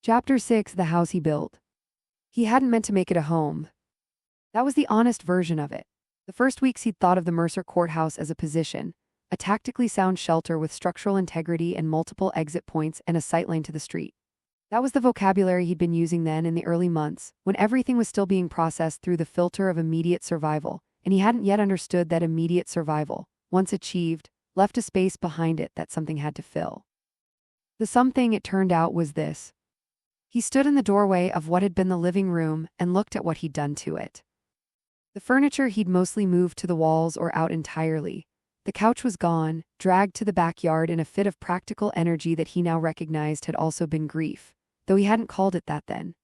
Chapter 6: The House He Built. He hadn't meant to make it a home. That was the honest version of it. The first weeks he'd thought of the Mercer Courthouse as a position, a tactically sound shelter with structural integrity and multiple exit points and a sightline to the street. That was the vocabulary he'd been using then in the early months, when everything was still being processed through the filter of immediate survival, and he hadn't yet understood that immediate survival, once achieved, left a space behind it that something had to fill. The something, it turned out, was this. He stood in the doorway of what had been the living room and looked at what he'd done to it. The furniture he'd mostly moved to the walls or out entirely. The couch was gone, dragged to the backyard in a fit of practical energy that he now recognized had also been grief, though he hadn't called it that then.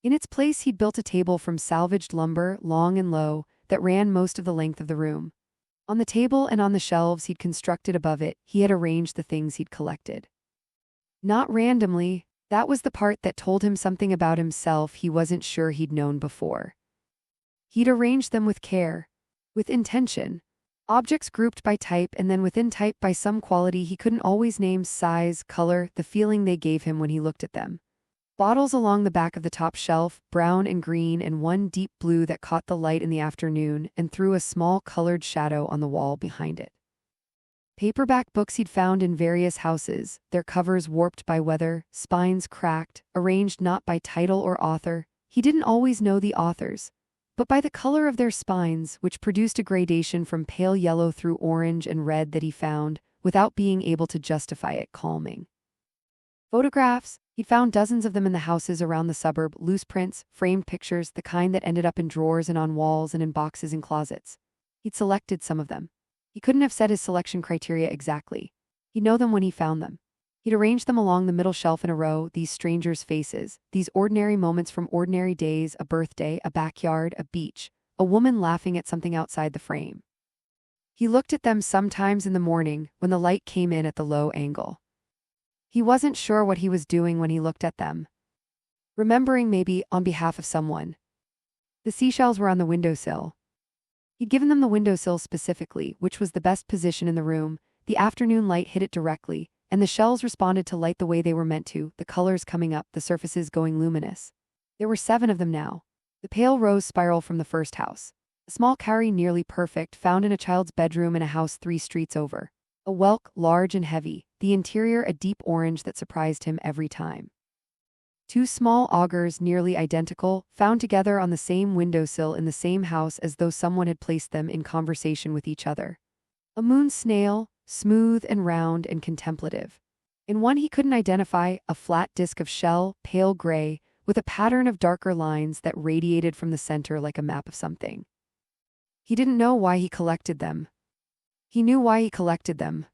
In its place he'd built a table from salvaged lumber, long and low, that ran most of the length of the room. On the table and on the shelves he'd constructed above it, he had arranged the things he'd collected. Not randomly. That was the part that told him something about himself he wasn't sure he'd known before. He'd arranged them with care, with intention. Objects grouped by type and then within type by some quality he couldn't always name: size, color, the feeling they gave him when he looked at them. Bottles along the back of the top shelf, brown and green, and one deep blue that caught the light in the afternoon and threw a small colored shadow on the wall behind it. Paperback books he'd found in various houses, their covers warped by weather, spines cracked, arranged not by title or author. He didn't always know the authors, but by the color of their spines, which produced a gradation from pale yellow through orange and red that he found, without being able to justify it, calming. Photographs, he'd found dozens of them in the houses around the suburb, loose prints, framed pictures, the kind that ended up in drawers and on walls and in boxes in closets. He'd selected some of them. He couldn't have set his selection criteria exactly. He'd know them when he found them. He'd arranged them along the middle shelf in a row, these strangers' faces, these ordinary moments from ordinary days: a birthday, a backyard, a beach, a woman laughing at something outside the frame. He looked at them sometimes in the morning when the light came in at the low angle. He wasn't sure what he was doing when he looked at them. Remembering, maybe, on behalf of someone. The seashells were on the windowsill. He'd given them the windowsill specifically, which was the best position in the room. The afternoon light hit it directly, and the shells responded to light the way they were meant to, the colors coming up, the surfaces going luminous. There were 7 of them now. The pale rose spiral from the first house. A small cowrie nearly perfect, found in a child's bedroom in a house 3 streets over. A whelk, large and heavy, the interior a deep orange that surprised him every time. 2 small augurs, nearly identical, found together on the same windowsill in the same house as though someone had placed them in conversation with each other. A moon snail, smooth and round and contemplative. In one he couldn't identify, a flat disk of shell, pale gray, with a pattern of darker lines that radiated from the center like a map of something. He didn't know why he collected them. He knew why he collected them.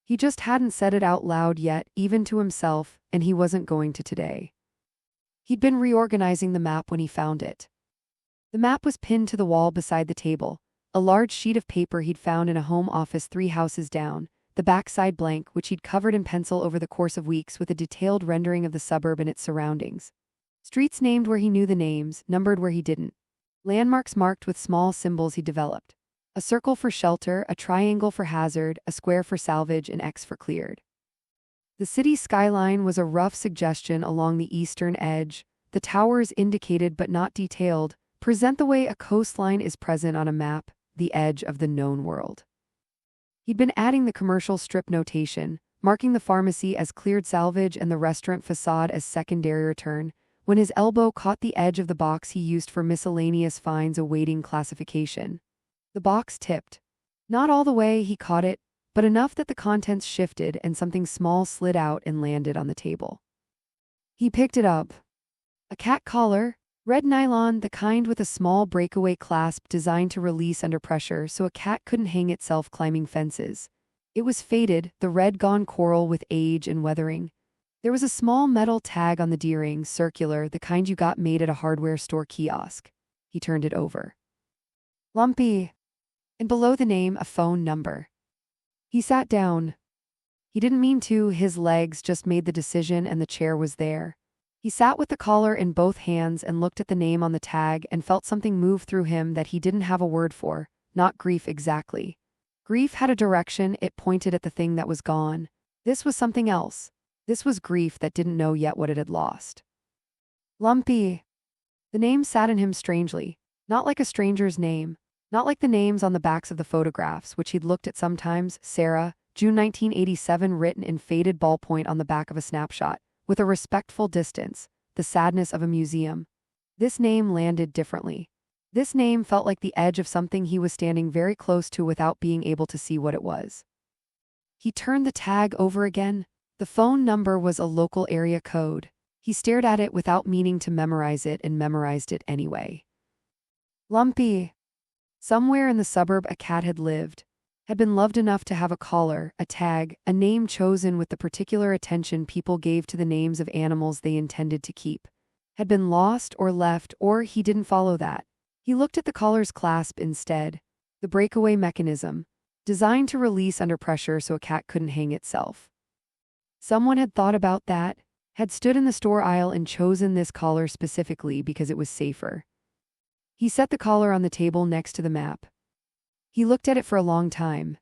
He just hadn't said it out loud yet, even to himself, and he wasn't going to today. He'd been reorganizing the map when he found it. The map was pinned to the wall beside the table, a large sheet of paper he'd found in a home office 3 houses down, the backside blank, which he'd covered in pencil over the course of weeks with a detailed rendering of the suburb and its surroundings. Streets named where he knew the names, numbered where he didn't. Landmarks marked with small symbols he developed. A circle for shelter, a triangle for hazard, a square for salvage, an X for cleared. The city skyline was a rough suggestion along the eastern edge. The towers, indicated but not detailed, present the way a coastline is present on a map, the edge of the known world. He'd been adding the commercial strip notation, marking the pharmacy as cleared salvage and the restaurant facade as secondary return, when his elbow caught the edge of the box he used for miscellaneous fines awaiting classification. The box tipped. Not all the way he caught it, but enough that the contents shifted and something small slid out and landed on the table. He picked it up. A cat collar, red nylon, the kind with a small breakaway clasp designed to release under pressure so a cat couldn't hang itself climbing fences. It was faded, the red gone coral with age and weathering. There was a small metal tag on the D-ring, circular, the kind you got made at a hardware store kiosk. He turned it over. Lumpy. And below the name, a phone number. He sat down. He didn't mean to, his legs just made the decision and the chair was there. He sat with the collar in both hands and looked at the name on the tag and felt something move through him that he didn't have a word for, not grief exactly. Grief had a direction, it pointed at the thing that was gone. This was something else. This was grief that didn't know yet what it had lost. Lumpy. The name sat in him strangely, not like a stranger's name, not like the names on the backs of the photographs, which he'd looked at sometimes. Sarah, June 1987, written in faded ballpoint on the back of a snapshot, with a respectful distance, the sadness of a museum. This name landed differently. This name felt like the edge of something he was standing very close to without being able to see what it was. He turned the tag over again. The phone number was a local area code. He stared at it without meaning to memorize it and memorized it anyway. Lumpy. Somewhere in the suburb a cat had lived, had been loved enough to have a collar, a tag, a name chosen with the particular attention people gave to the names of animals they intended to keep. Had been lost or left, or he didn't follow that. He looked at the collar's clasp instead, the breakaway mechanism, designed to release under pressure so a cat couldn't hang itself. Someone had thought about that, had stood in the store aisle and chosen this collar specifically because it was safer. He set the collar on the table next to the map. He looked at it for a long time.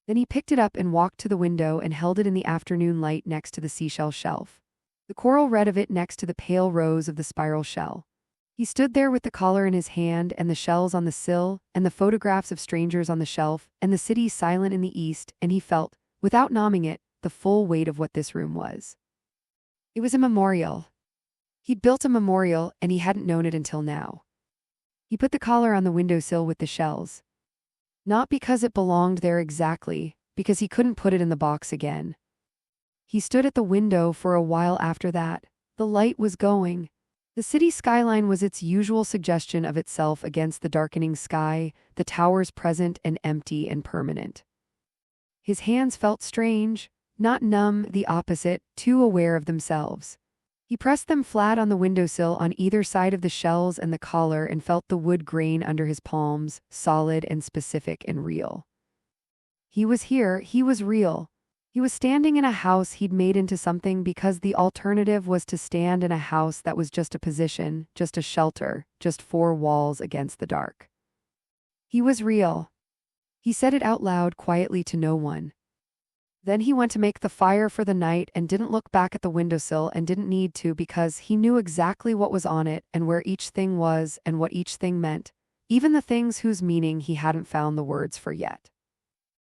Then he picked it up and walked to the window and held it in the afternoon light next to the seashell shelf, the coral red of it next to the pale rose of the spiral shell. He stood there with the collar in his hand and the shells on the sill and the photographs of strangers on the shelf and the city silent in the east, and he felt, without numbing it, the full weight of what this room was. It was a memorial. He'd built a memorial and he hadn't known it until now. He put the collar on the windowsill with the shells. Not because it belonged there exactly, because he couldn't put it in the box again. He stood at the window for a while after that. The light was going. The city skyline was its usual suggestion of itself against the darkening sky, the towers present and empty and permanent. His hands felt strange, not numb, the opposite, too aware of themselves. He pressed them flat on the windowsill on either side of the shells and the collar and felt the wood grain under his palms, solid and specific and real. He was here, he was real. He was standing in a house he'd made into something because the alternative was to stand in a house that was just a position, just a shelter, just four walls against the dark. He was real. He said it out loud quietly to no one. Then he went to make the fire for the night and didn't look back at the windowsill and didn't need to because he knew exactly what was on it and where each thing was and what each thing meant, even the things whose meaning he hadn't found the words for yet.